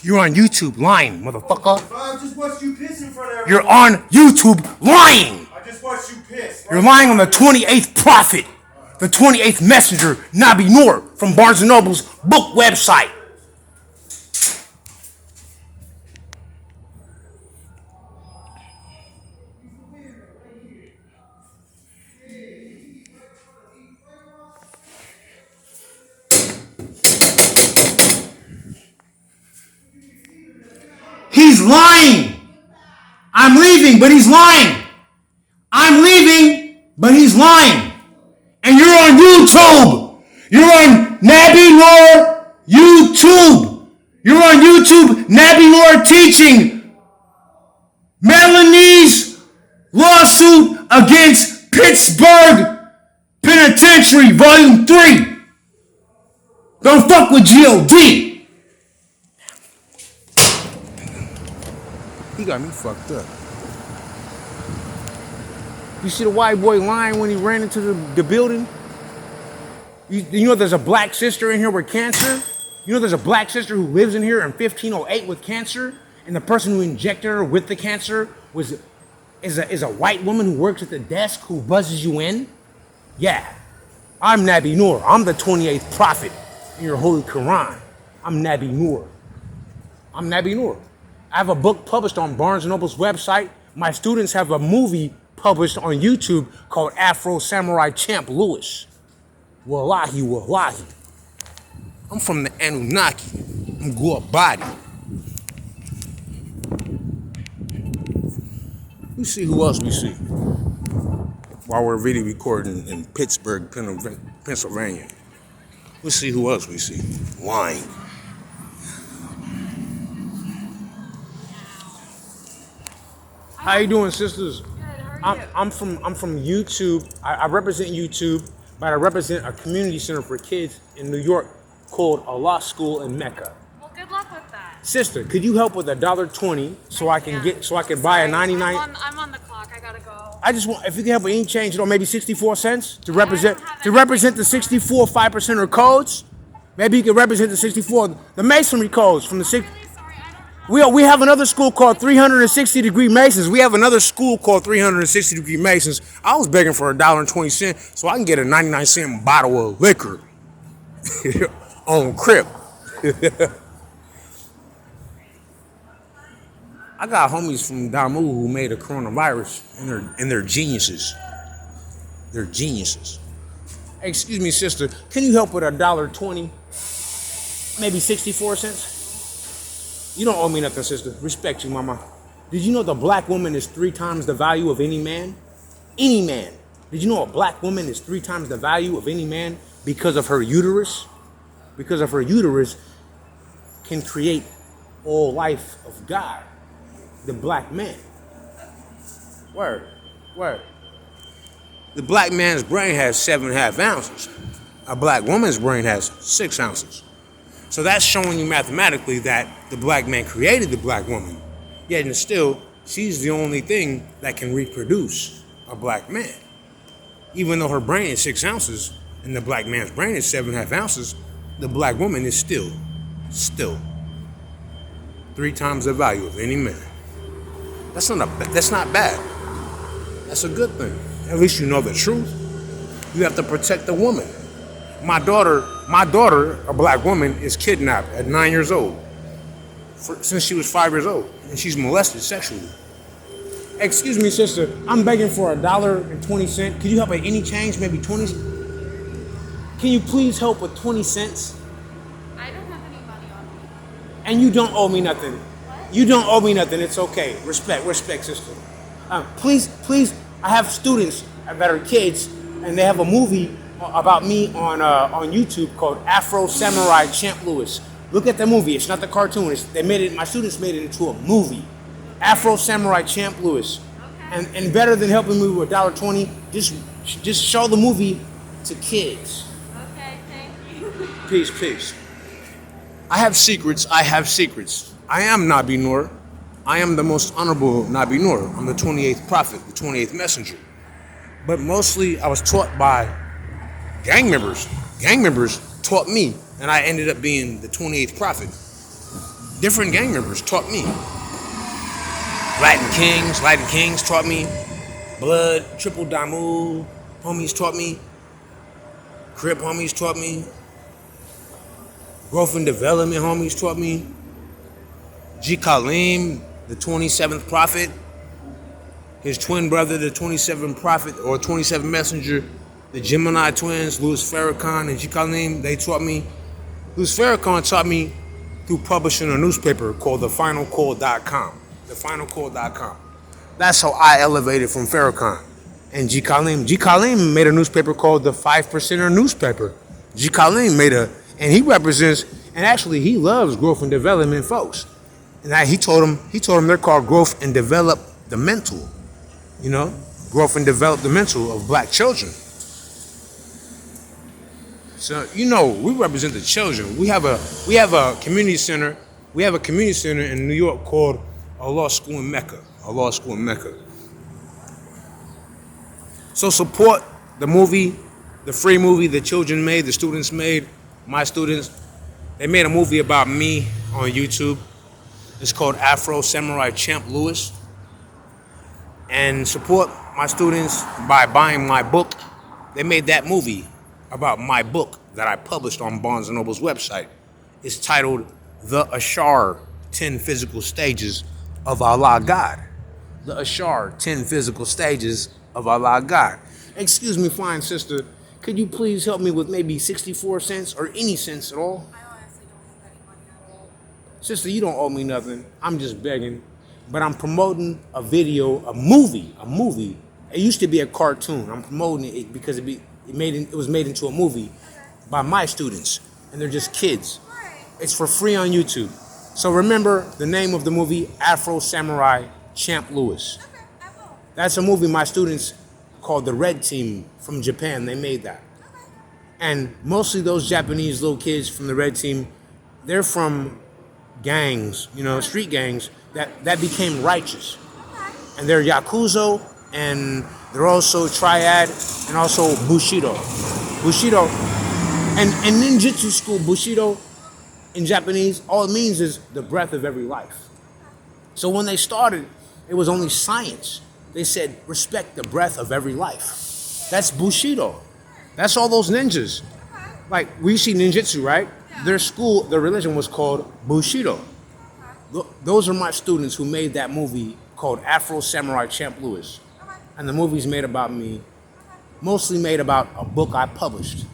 You're on YouTube lying, motherfucker. I just watched you piss in front of everyone. You're on YouTube lying. I just watched you piss. You're lying on the 28th prophet, the 28th messenger, Nabinur, from Barnes & Noble's book website. He's lying. I'm leaving, but he's lying. I'm leaving, but he's lying. And you're on YouTube. You're on Nabinur YouTube. You're on YouTube, Nabinur teaching Melani's lawsuit against Pittsburgh Penitentiary, Volume 3. Don't fuck with G.O.D. He got me fucked up. You see the white boy lying when he ran into the building? You know there's a black sister in here with cancer? You know there's a black sister who lives in here in 1508 with cancer? And the person who injected her with the cancer is a white woman who works at the desk who buzzes you in? Yeah. I'm Nabinur. I'm the 28th prophet in your holy Quran. I'm Nabinur. I'm Nabinur. I have a book published on Barnes & Noble's website. My students have a movie published on YouTube called Afro Samurai Champ Lewis. Wallahi, wallahi. I'm from the Anunnaki. I'm Guabadi. We see who else we see while we're video recording in Pittsburgh, Pennsylvania. We see who else we see. Lying. How you doing, sisters? Good, how are you? I'm from YouTube. I represent YouTube, but I represent a community center for kids in New York called Allah School in Mecca. Well, good luck with that. Sister, could you help with $1.20 so I can buy a 99? I'm on the clock. I gotta go. I just want, if you can help with any change, maybe 64 cents to represent the 64 5%er codes. Maybe you can represent the 64 the masonry codes from the six. Really sorry, I don't have We have another school called 360 Degree Masons. We have another school called 360 Degree Masons. I was begging for $1.20 so I can get a 99-cent bottle of liquor on Crip. I got homies from Damu who made a coronavirus, and they're geniuses. They're geniuses. Hey, excuse me, sister, can you help with $1.20? Maybe 64 cents? You don't owe me nothing, sister. Respect you, mama. Did you know the black woman is 3 times the value of any man? Any man. Did you know a black woman is 3 times the value of any man because of her uterus? Because of her uterus can create all life of God. The black man. Word. The black man's brain has 7.5 ounces. A black woman's brain has 6 ounces. So that's showing you mathematically that the black man created the black woman. Yet and still, she's the only thing that can reproduce a black man. Even though her brain is 6 ounces and the black man's brain is 7.5 ounces, the black woman is still 3 times the value of any man. That's not bad. That's a good thing. At least you know the truth. You have to protect the woman. My daughter, a black woman, is kidnapped at 9 years old. Since she was 5 years old. And she's molested sexually. Excuse me, sister. I'm begging for $1.20. Could you help with any change? Maybe 20? Can you please help with 20 cents? I don't have any money on me. And you don't owe me nothing. What? You don't owe me nothing. It's okay. Respect, sister. Please, I have students that are kids, and they have a movie about me on YouTube called Afro Samurai Champ Lewis. Look at the movie. It's not the cartoon. My students made it into a movie. Afro Samurai Champ Lewis. Okay. And better than helping me with $1.20, just show the movie to kids. Okay, thank you. Peace. I have secrets. I am Nabinur. I am the most honorable Nabinur. I'm the 28th prophet, the 28th messenger. But mostly I was taught by gang members. Gang members taught me, and I ended up being the 28th prophet. Different gang members taught me. Latin Kings taught me. Blood, Triple Damu homies taught me. Crip homies taught me. Growth and Development homies taught me. G. Khalim, the 27th Prophet. His twin brother, the 27th Prophet or 27th Messenger. The Gemini twins, Louis Farrakhan and G. Khalim, they taught me. Louis Farrakhan taught me through publishing a newspaper called thefinalcall.com. Thefinalcall.com. That's how I elevated from Farrakhan. And G. Khalim made a newspaper called the 5%er newspaper. G. Khalim and he represents, and actually he loves growth and development folks. And he told them they're called growth and develop the mental, growth and develop the mental of black children. So, we represent the children. We have a community center. We have a community center in New York called a law school in Mecca. So support the movie, the free movie the children made, the students made, my students. They made a movie about me on YouTube. It's called Afro Samurai Champ Lewis. And support my students by buying my book. They made that movie about my book that I published on Barnes & Noble's website. It's titled The Ashar 10 Physical Stages of Allah God. The Ashar 10 Physical Stages of Allah God. Excuse me, fine sister, could you please help me with maybe 64 cents or any cents at all? I honestly don't have any money at all. Sister, you don't owe me nothing. I'm just begging. But I'm promoting a movie. It used to be a cartoon. I'm promoting it because it was made into a movie by my students. And they're just kids. It's for free on YouTube. So remember the name of the movie, Afro Samurai Champ Lewis. Okay, I will. That's a movie my students called the Red Team from Japan. They made that. Okay. And mostly those Japanese little kids from the Red Team, they're from gangs, street gangs that became righteous. Okay. And they're Yakuza, and they're also Triad, and also Bushido. Bushido, and in ninjutsu school, Bushido, in Japanese, all it means is the breath of every life. So when they started, it was only science. They said, respect the breath of every life. That's Bushido. That's all those ninjas. Like, we see ninjutsu, right? Their religion was called Bushido. Those are my students who made that movie called Afro Samurai Champ Lewis. And the movie's made about me, mostly made about a book I published.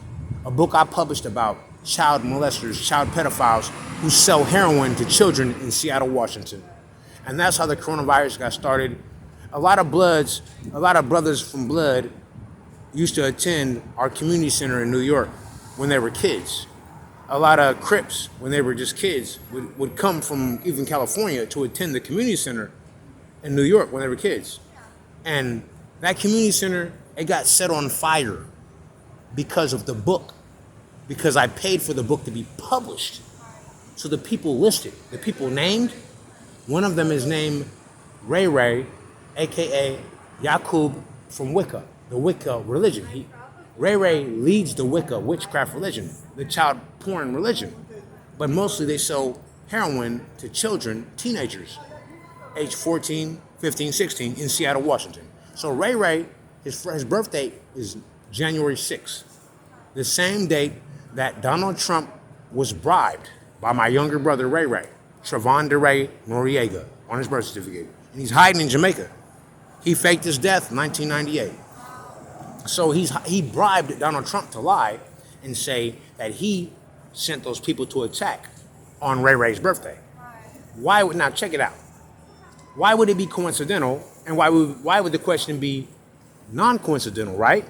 A book I published about child molesters, child pedophiles who sell heroin to children in Seattle, Washington. And that's how the coronavirus got started. A lot of brothers from Blood used to attend our community center in New York when they were kids. A lot of Crips, when they were just kids, would come from even California to attend the community center in New York when they were kids. And that community center, it got set on fire because of the book. Because I paid for the book to be published. So the people listed, the people named, one of them is named Ray Ray, a.k.a. Yaqub from Wicca, the Wicca religion. Ray Ray leads the Wicca witchcraft religion, the child porn religion. But mostly they sell heroin to children, teenagers, age 14, 15, 16 in Seattle, Washington. So Ray Ray, his birthday is January 6th, the same date that Donald Trump was bribed by my younger brother Ray Ray, Trevon DeRay Noriega, on his birth certificate. And he's hiding in Jamaica. He faked his death in 1998. So he bribed Donald Trump to lie and say that he sent those people to attack on Ray Ray's birthday. Now check it out. Why would it be coincidental? And why would the question be non-coincidental, right?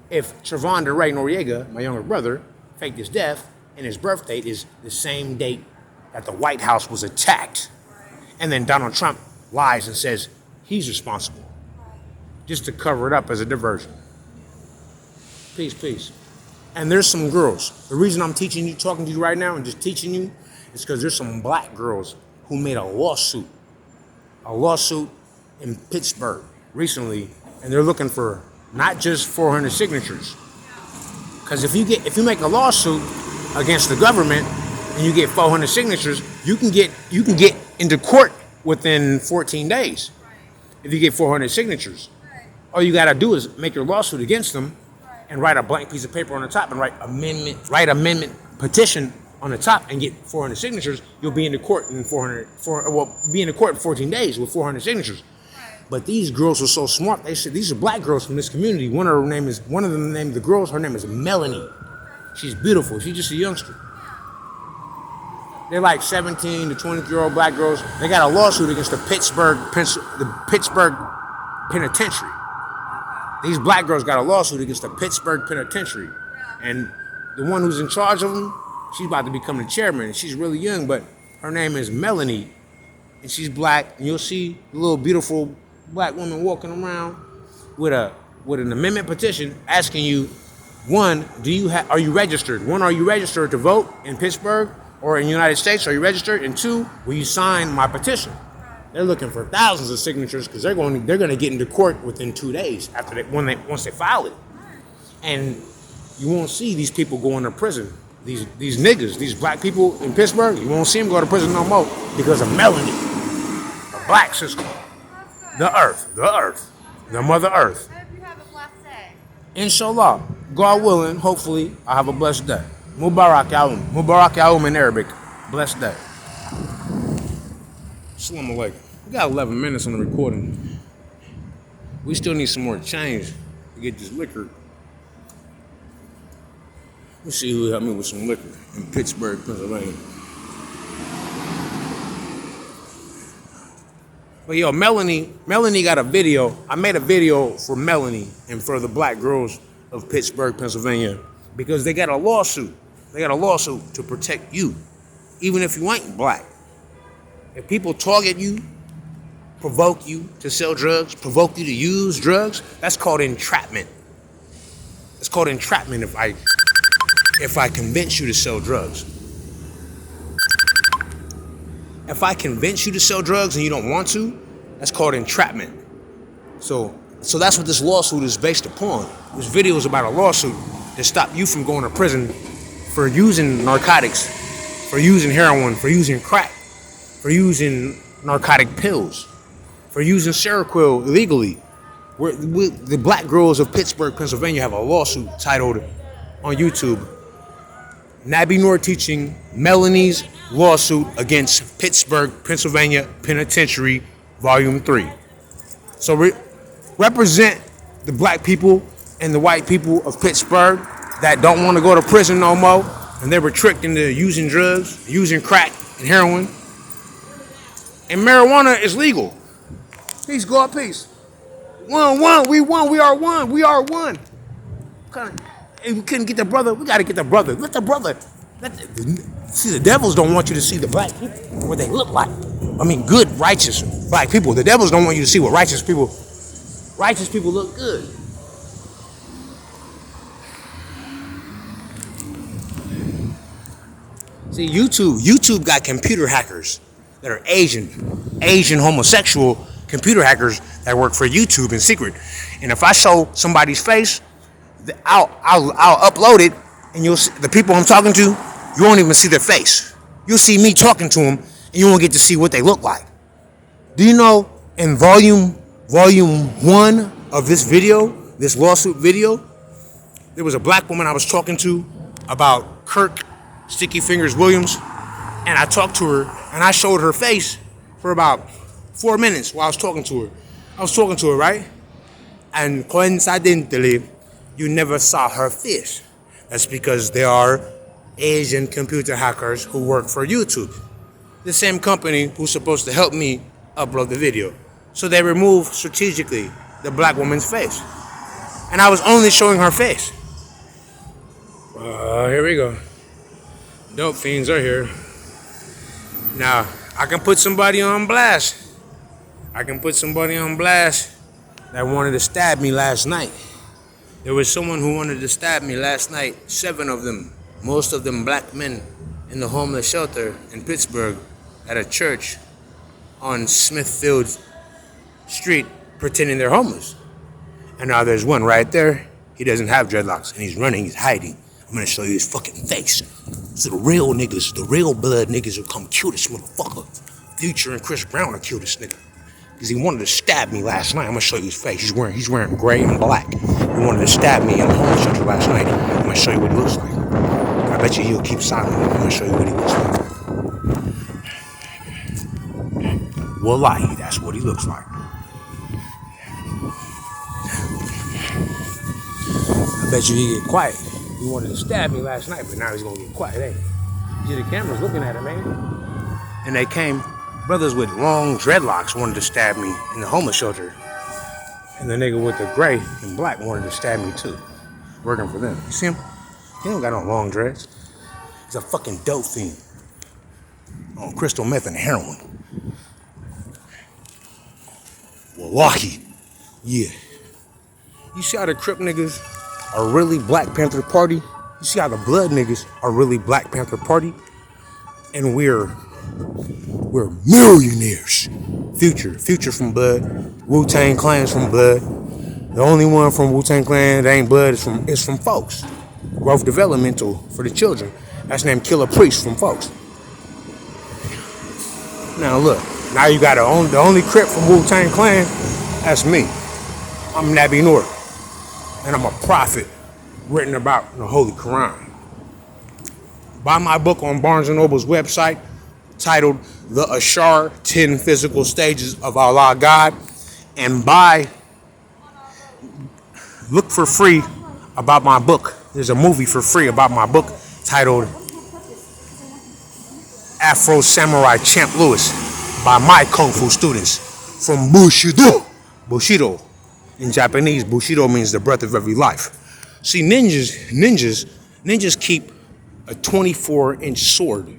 If Trevon DeRay Noriega, my younger brother, faked his death and his birth date is the same date that the White House was attacked. And then Donald Trump lies and says he's responsible just to cover it up as a diversion. Peace. And there's some girls. The reason I'm talking to you right now and just teaching you is because there's some black girls who made a lawsuit in Pittsburgh recently, and they're looking for not just 400 signatures. Because if you make a lawsuit against the government and you get 400 signatures, you can get into court within 14 days if you get 400 signatures. All you gotta do is make your lawsuit against them and write a blank piece of paper on the top and write amendment petition on the top and get 400 signatures. You'll be in the court in be in the court in 14 days with 400 signatures. But these girls were so smart. They said these are black girls from this community. One of them named the girls. Her name is Melani. She's beautiful. She's just a youngster. They're like 17 to 23-year-old black girls. They got a lawsuit against the Pittsburgh Penitentiary. These black girls got a lawsuit against the Pittsburgh Penitentiary, and the one who's in charge of them, she's about to become the chairman. And she's really young, but her name is Melani, and she's black. And you'll see the little beautiful black woman walking around with an amendment petition asking you, one, are you registered? One, are you registered to vote in Pittsburgh or in the United States? Are you registered? And two, will you sign my petition? They're looking for thousands of signatures because they're going to get into court within 2 days once they file it. And you won't see these people going to prison. These niggas, these black people in Pittsburgh, you won't see them go to prison no more because of Melanie, the black sister. The earth, the mother earth. I hope you have a blessed day. Inshallah, God willing, hopefully, I have a blessed day. Mubarak Yawm in Arabic. Blessed day. Assalamu alaikum. We got 11 minutes on the recording. We still need some more change to get this liquor. Let's see who will help me with some liquor in Pittsburgh, Pennsylvania. But yo, Melanie got a video. I made a video for Melanie and for the black girls of Pittsburgh, Pennsylvania, because they got a lawsuit. They got a lawsuit to protect you, even if you ain't black. If people target you, provoke you to sell drugs, provoke you to use drugs, that's called entrapment. It's called entrapment if I convince you to sell drugs. If I convince you to sell drugs and you don't want to, that's called entrapment. So that's what this lawsuit is based upon. This video is about a lawsuit to stop you from going to prison for using narcotics, for using heroin, for using crack, for using narcotic pills, for using Seroquel illegally. The black girls of Pittsburgh, Pennsylvania have a lawsuit titled on YouTube, Nabinur teaching Melanie's lawsuit against Pittsburgh, Pennsylvania Penitentiary, Volume 3. So represent the black people and the white people of Pittsburgh that don't want to go to prison no more, and they were tricked into using drugs, using crack and heroin. And marijuana is legal. Peace, God, peace. We are one. If we couldn't get the brother, we gotta get the brother. See, the devils don't want you to see the black people, what they look like. I mean, good, righteous black people. The devils don't want you to see what righteous people look good. See, YouTube got computer hackers that are Asian homosexual computer hackers that work for YouTube in secret. And if I show somebody's face, I'll upload it, and you'll see the people I'm talking to. You won't even see their face. You'll see me talking to them, and you won't get to see what they look like. Do you know in volume 1 of this video, this lawsuit video, there was a black woman I was talking to about Kirk Sticky Fingers Williams, and I talked to her, and I showed her face for about 4 minutes while I was talking to her. I was talking to her, right? And coincidentally, you never saw her face. That's because they are Asian computer hackers who work for YouTube, the same company who's supposed to help me upload the video. So they removed strategically the black woman's face, and I was only showing her face. Here we go. Dope fiends are here. Now I can put somebody on blast. That wanted to stab me last night. There was someone who wanted to stab me last night, 7 of them, most of them black men, in the homeless shelter in Pittsburgh at a church on Smithfield Street pretending they're homeless. And now there's one right there. He doesn't have dreadlocks and he's running, he's hiding. I'm gonna show you his fucking face. So the real niggas, the real blood niggas will come cutest motherfucker. Future and Chris Brown are cutest nigga. Because he wanted to stab me last night. I'm gonna show you his face. He's wearing gray and black. He wanted to stab me in the homeless shelter last night. I'm gonna show you what he looks like. I bet you he'll keep silent. I'm gonna show you what he looks like. Wallahi, that's what he looks like. I bet you he get quiet. He wanted to stab me last night, but now he's gonna get quiet, ain't he? See, the camera's looking at him, man. And they came, brothers with long dreadlocks wanted to stab me in the homeless shelter. And the nigga with the gray and black wanted to stab me too. Working for them. You see him? He don't got no long dreads. He's a fucking dope fiend. On crystal meth and heroin. Wallahi. Yeah. You see how the Crip niggas are really Black Panther Party? You see how the Blood niggas are really Black Panther Party? And we're millionaires. Future from Blood. Wu-Tang Clan's from Blood. The only one from Wu-Tang Clan that ain't Blood is from Folks. Growth Developmental for the children. That's named Killer Priest from Folks. Now look, now you got the only Crip from Wu-Tang Clan. That's me. I'm Nabinur. And I'm a prophet written about in the Holy Quran. Buy my book on Barnes & Noble's website titled The Ashar 10 Physical Stages of Allah God. And look for free about my book. There's a movie for free about my book titled Afro Samurai Champ Lewis by my Kung Fu students from Bushido. Bushido. In Japanese, Bushido means the breath of every life. See, ninjas keep a 24-inch sword.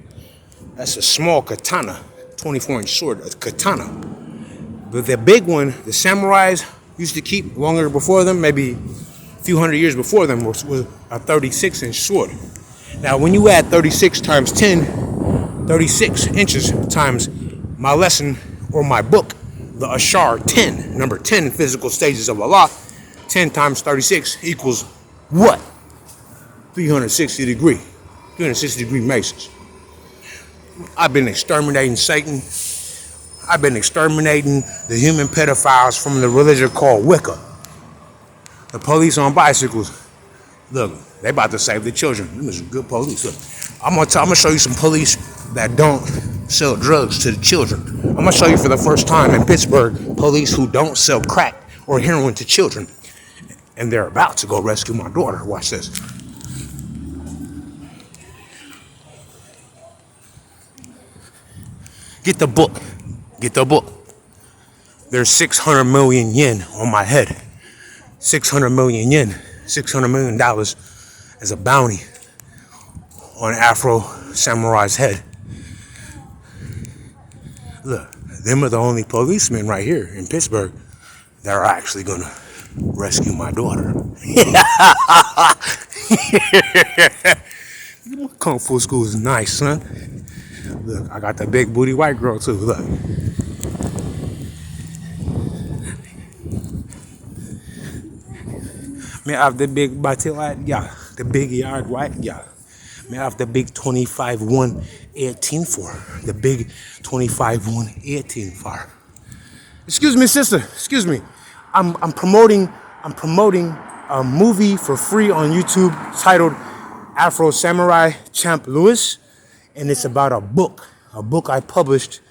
That's a small katana, 24-inch sword, a katana. But the big one, the samurais used to keep longer before them, maybe a few hundred years before them, was a 36-inch sword. Now, when you add 36 times 10, 36 inches times my lesson or my book, the Ashar 10, number 10 physical stages of Allah, 10 times 36 equals what? 360 degree masons. I've been exterminating Satan. I've been exterminating the human pedophiles from the religion called Wicca. The police on bicycles. Look, they about to save the children. Them is good police. Look, I'm gonna show you some police that don't sell drugs to the children. I'm gonna show you for the first time in Pittsburgh, police who don't sell crack or heroin to children. And they're about to go rescue my daughter. Watch this. Get the book. Get the book. There's 600 million yen on my head. 600 million yen. $600 million as a bounty on Afro Samurai's head. Look, them are the only policemen right here in Pittsburgh that are actually gonna rescue my daughter. My Kung Fu school is nice, son. Look, I got the big booty white girl too, look. Me have the big body white, yeah. The big yard white, yeah. Me have the big 25-1-18 for. The big 25-1-18 for. Excuse me, sister. Excuse me. I'm promoting a movie for free on YouTube titled Afro Samurai Champ Lewis, and it's about a book I published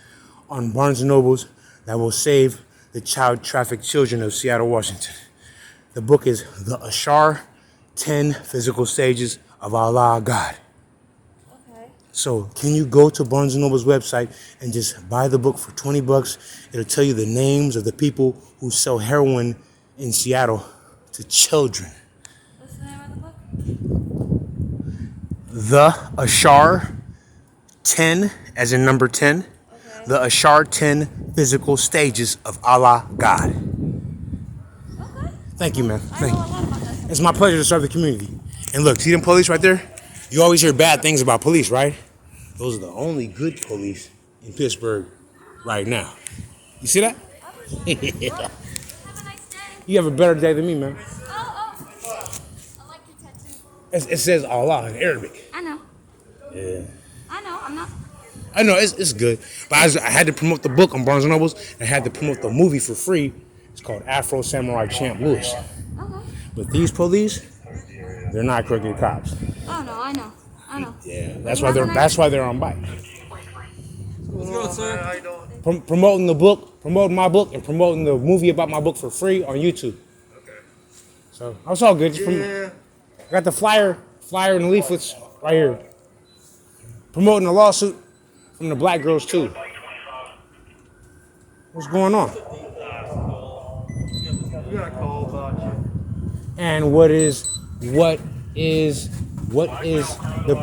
on Barnes & Noble's that will save the child trafficked children of Seattle, Washington. The book is The Ashar 10 Physical Stages of Allah God. Okay. So can you go to Barnes & Noble's website and just buy the book for $20? It'll tell you the names of the people who sell heroin in Seattle to children. What's the name of the book? The Ashar 10, as in number 10. Okay. The Ashar 10 Physical Stages of Allah God. Okay. Thank you, man. I Thank know a you. lot about that. It's my pleasure to serve the community. And look, see them police right there? You always hear bad things about police, right? Those are the only good police in Pittsburgh right now. You see that? Have a nice day. You have a better day than me, man. Oh. I like your tattoo. It says Allah in Arabic. I know. Yeah. I know. I'm not. I know it's good, but I had to promote the book on Barnes and Nobles, and I had to promote the movie for free. It's called Afro Samurai Champ Lewis. Okay. But these police, they're not crooked cops. Oh no, I know. I know. Yeah, that's why they're on bike. Let's go, sir. Promoting the book, promoting my book, and promoting the movie about my book for free on YouTube. Okay. So I was all good. I got the flyer and the leaflets right here. Promoting the lawsuit from the black girls too. What's going on? We got a call about you. And what is the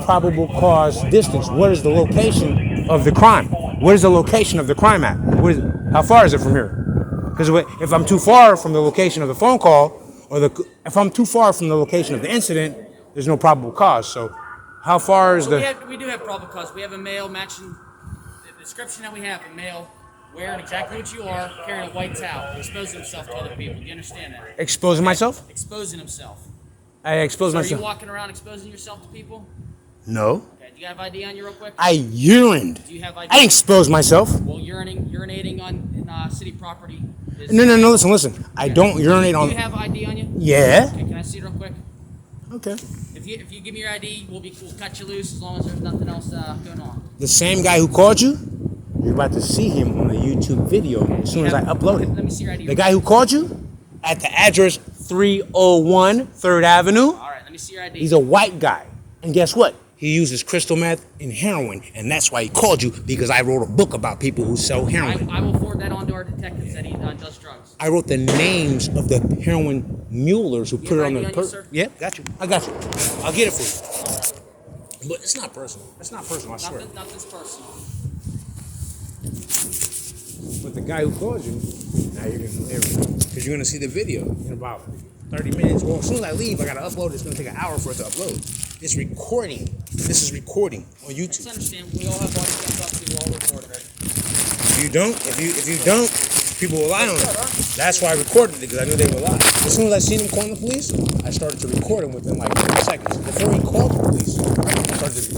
probable cause distance? What is the location of the crime? What is the location of the crime at? How far is it from here? Because if I'm too far from the location of the phone call, if I'm too far from the location of the incident, there's no probable cause. So, how far is We do have probable cause. We have a male matching the description that we have. A male wearing exactly what you are, carrying a white towel, exposing himself to other people. Do you understand that? exposing myself? Exposing himself. I expose So are myself. you walking around exposing yourself to people? No. Okay. Do you have ID on you real quick? I urined. Do you have ID? I didn't expose myself. Well, urinating on city property. No. Listen. I don't urinate on. Do you have ID on you? Yeah. Okay. Can I see it real quick? Okay. If you give me your ID, we'll cut you loose as long as there's nothing else going on. The same guy who called you, you're about to see him on the YouTube video as soon as I upload it. Let me see your ID. The guy who called you at the address 301 3rd Avenue, All right. Let me see your ID. he's a white guy. And guess what? He uses crystal meth and heroin. And that's why he called you, because I wrote a book about people who sell heroin. I will forward that on to our detectives that he does drugs. I wrote the names of the heroin mulers who put it on ID the on you, sir? Yeah, got you. I got you. I'll get it for you. But it's not personal. It's not personal, I swear. Nothing's personal. But the guy who called you, now you're gonna hear it. Because you're gonna see the video in about 30 minutes. Well, as soon as I leave, I gotta upload it. It's gonna take an hour for it to upload. It's recording. This is recording on Just YouTube. understand, we all have body cams up, we all record it, right? If you don't, people will lie on it. That's why I recorded it, because I knew they would lie. As soon as I seen him calling the police, I started to record him within like 30 seconds. Before he called the police, I started to